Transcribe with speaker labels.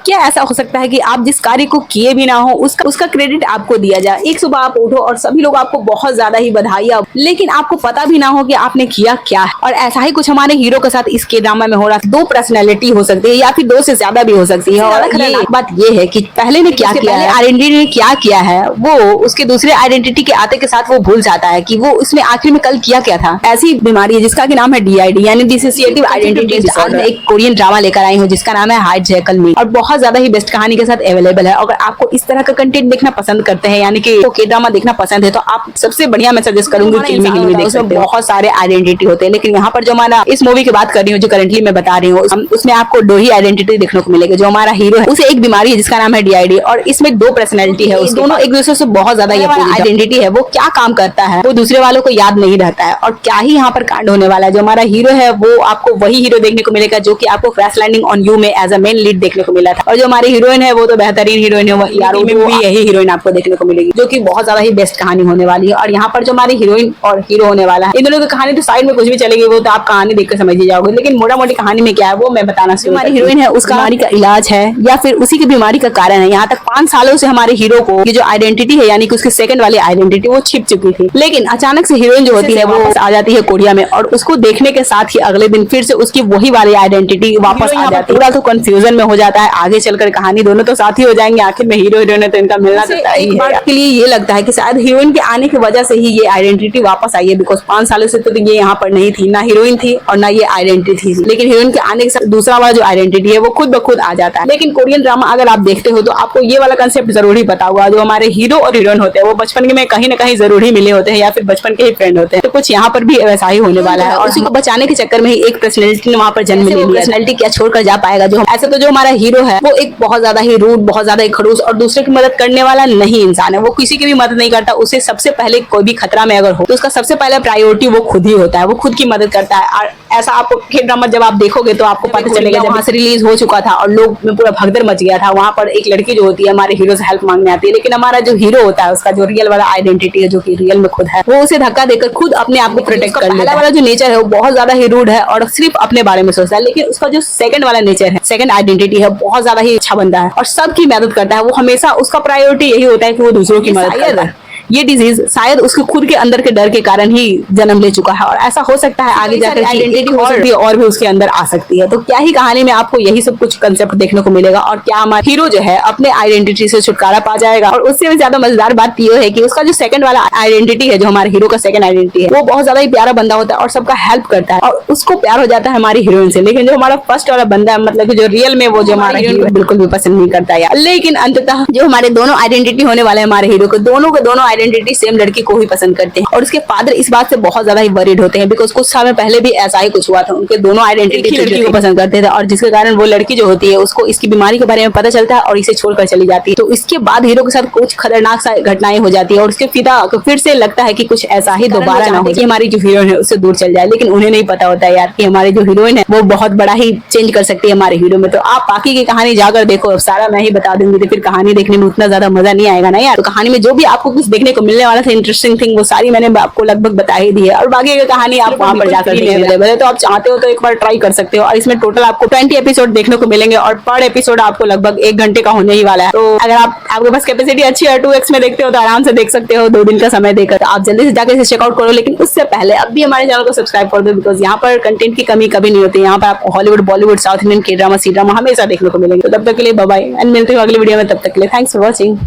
Speaker 1: क्या ऐसा हो सकता है कि आप जिस कार्य को किए भी ना हो उसका क्रेडिट आपको दिया जाए। एक सुबह आप उठो और सभी लोग आपको बहुत ज्यादा ही बधाइयां, लेकिन आपको पता भी ना हो कि आपने किया क्या है। और ऐसा ही कुछ हमारे हीरो के साथ इस के ड्रामा में हो रहा है। दो पर्सनैलिटी हो सकती है या फिर दो से ज्यादा भी हो सकती है। और ये बात ये है कि पहले ने क्या किया है, आइडेंटिटी ने क्या किया है, वो उसके दूसरे आइडेंटिटी के आते के साथ वो भूल जाता है कि वो उसने आखिर में कल किया क्या था। ऐसी बीमारी है जिसका नाम है DID यानी डिसोसिएटिव आइडेंटिटी डिसऑर्डर। एक कोरियन ड्रामा लेकर आई हूँ जिसका नाम है हाइड जेकल मी, और बहुत ज्यादा ही बेस्ट कहानी के साथ अवेलेबल है। अगर आपको इस तरह का कंटेंट देखना पसंद करते हैं यानी कि के ड्रामा देखना पसंद है तो आप सबसे बढ़िया मैं सजेस्ट करूंगी फिल्मी हिलमी देख सकते हो। बहुत सारे आइडेंटिटी होते हैं, लेकिन यहाँ पर जो हमारा इस मूवी की बात कर रही हूँ जो करंटली मैं बता रही हूँ उसमें आपको दो ही आइडेंटिटी देखने को मिलेगी। जो हमारा हीरो है उसे एक बीमारी है जिसका नाम है DID, और इसमें दो पर्सनैलिटी है। दोनों एक दूसरे से बहुत ज्यादा आइडेंटिटी है। वो क्या काम करता है वो दूसरे वालों को याद नहीं रहता है। और क्या ही यहाँ पर कांड होने वाला है। जो हमारा हीरो है वो आपको वही हीरो देखने को मिलेगा जो कि आपको क्रैश लैंडिंग ऑन यू में एज अ मेन लीड देखने को मिला था। और जो हमारी हीरोइन है वो तो बेहतरीन हीरोइन है, यारो में भी यही हीरोइन आपको देखने को मिलेगी जो कि बहुत ज्यादा ही बेस्ट कहानी होने वाली है। और यहाँ पर जो हमारी हीरोइन और हीरो होने वाला है इन दोनों की कहानी तो साइड में कुछ भी चलेगी, वो तो आप कहानी देखकर समझ ही जाओगे, लेकिन मोटा मोटी कहानी में क्या है वो मैं बताना। हमारी हीरोइन है उसका बीमारी का इलाज है या फिर उसी की बीमारी का कारण है। यहाँ तक 5 सालों से हमारे हीरो को ये जो आइडेंटिटी है यानी कि उसकी सेकंड वाली आइडेंटिटी वो छिप चुकी थी, लेकिन अचानक से हीरोइन जो होती है वो आ जाती है कोरिया में, और उसको देखने के साथ ही अगले दिन फिर से उसकी वही वाली आइडेंटिटी वापस आ जाती है। पूरा तो कंफ्यूजन में हो जाता है। आगे चलकर कहानी दोनों तो साथ ही हो जाएंगे, आखिर में हीरो हीरोइन है तो इनका मिलना तो एक बार के लिए ये लगता है कि शायद हीरोइन के आने की वजह से ही ये आइडेंटिटी वापस आई है, बिकॉज 5 सालों से तो ये यहाँ पर नहीं थी, ना हीरोइन थी और ना ये आइडेंटिटी थी। लेकिन हीरोइन के आने के साथ दूसरा वाला जो आइडेंटिटी है वो खुद ब खुद आ जाता है। लेकिन कोरियन ड्रामा अगर आप देखते हो तो आपको ये वाला कंसेप्ट जरूर ही पता होगा। जो हमारे हीरो और हीरोइन होते हैं वो बचपन में कहीं ना कहीं जरूर ही मिले होते हैं या फिर बचपन के ही फ्रेंड होते हैं। तो कुछ यहाँ पर भी वैसा ही होने वाला है। और उसी को बचाने के चक्कर में ही एक पर्सनैलिटी ने वहाँ पर जन्म ले लिया। पर्सनैलिटी क्या छोड़कर जा पाएगा। जो ऐसे तो जो हमारा हीरो है वो एक बहुत ज्यादा ही रूड, बहुत ज्यादा ही खड़ूस और दूसरे की मदद करने वाला नहीं इंसान है। वो किसी की भी मदद नहीं करता। उसे सबसे पहले कोई भी खतरा में अगर हो तो उसका सबसे पहला प्रायोरिटी वो खुद ही होता है। वो खुद की मदद करता है। और ऐसा आपको ड्रामा जब आप देखोगे तो आपको पता चलेगा जब वहाँ से रिलीज हो चुका था और लोग में पूरा भगदड़ मच गया था। वहाँ पर एक लड़की जो होती है हमारे हीरो से हेल्प मांगने आती है, लेकिन हमारा जो हीरो होता है उसका जो रियल वाला आइडेंटिटी है जो कि रियल में खुद है वो उसे धक्का देकर खुद अपने आप को प्रोटेक्ट कर लेता है। वाला जो नेचर है वो बहुत ज्यादा ही रूड है और सिर्फ अपने बारे में सोचता है, लेकिन उसका जो सेकंड वाला नेचर है, सेकंड आइडेंटिटी है, बहुत ज्यादा ही अच्छा बंदा है और सबकी मदद करता है। वो हमेशा उसका प्रायोरिटी यही होता है कि वो दूसरों की मदद करता है। ये डिजीज शायद उसके खुद के अंदर के डर के कारण ही जन्म ले चुका है और ऐसा हो सकता है आगे जाकर आइडेंटिटी हो सकती है और भी उसके अंदर आ सकती है। तो क्या ही कहानी में आपको यही सब कुछ कंसेप्ट देखने को मिलेगा और क्या हमारा हीरो जो है अपने आइडेंटिटी से छुटकारा पा जाएगा। और उससे भी ज्यादा मजेदार बात ये है कि उसका जो सेकंड वाला आइडेंटिटी है, जो हमारे हीरो का सेकंड आइडेंटिटी है, वो बहुत ज्यादा ही प्यारा बंदा होता है और सबका हेल्प करता है और उसको प्यार हो जाता है हमारी हीरोइन से। लेकिन जो हमारा फर्स्ट वाला बंदा है, मतलब जो रियल में वो जो हमारा हीरो बिल्कुल भी पसंद नहीं करता यार। लेकिन अंततः जो हमारे दोनों आइडेंटिटी होने वाले हमारे हीरो को, दोनों के दोनों आइडेंटिटी सेम लड़की को ही पसंद करते हैं और उसके फादर इस बात से बहुत ज्यादा ही वरीड होते हैं, बिकॉज कुछ समय पहले भी ऐसा ही कुछ हुआ था। उनके दोनों आइडेंटिटी लड़की को पसंद करते थे और जिसके कारण वो लड़की जो होती है उसको इसकी बीमारी के बारे में पता चलता है और इसे छोड़कर चली जाती है। तो इसके बाद हीरो के साथ कुछ खतरनाक सा घटनाएं हो जाती है और उसके पिता को फिर से लगता है कि कुछ ऐसा ही दोबारा ना हो कि हमारी जो हीरोइन है उससे दूर चल जाए। लेकिन उन्हें नहीं पता होता है यार कि हमारी जो हीरोइन है वो बहुत बड़ा ही चेंज कर सकती है हमारे हीरो में। तो आप बाकी की कहानी जाकर देखो, सारा मैं ही बता दूंगी तो फिर कहानी देखने में उतना ज्यादा मजा नहीं आएगा ना यार। तो कहानी में जो भी आपको कुछ देखने को मिलने वाला था इंटरेस्टिंग थिंग वो सारी मैंने आपको लगभग बता ही दी है और बाकी की कहानी आप वहां पर जाकर अवेलेबल है। तो आप चाहते हो तो एक बार ट्राई कर सकते हो और इसमें टोटल आपको 20 एपिसोड देखने को मिलेंगे और पर एपिसोड आपको लगभग 1 घंटे का होने ही वाला है। तो अगर आपके पास कैपेसिटी अच्छी है 2x में देखते हो तो आराम से देख सकते हो 2 दिन का समय देकर। आप जल्दी से जाकर इसे चेकआउट करो, लेकिन उससे पहले अब भी हमारे चैनल को सब्सक्राइब कर दो, बिकॉज यहाँ पर कंटेंट की कमी कभी नहीं होती। यहाँ पर आपको हॉलीवुड, बॉलीवुड, साउथ इंडियन, के ड्रामा, सी ड्रामा हमेशा देखने को मिलेंगे। तो तब तक के लिए बाय बाय एंड मिलते हैं अगली वीडियो में। तब तक के लिए थैंक्स फॉर वॉचिंग।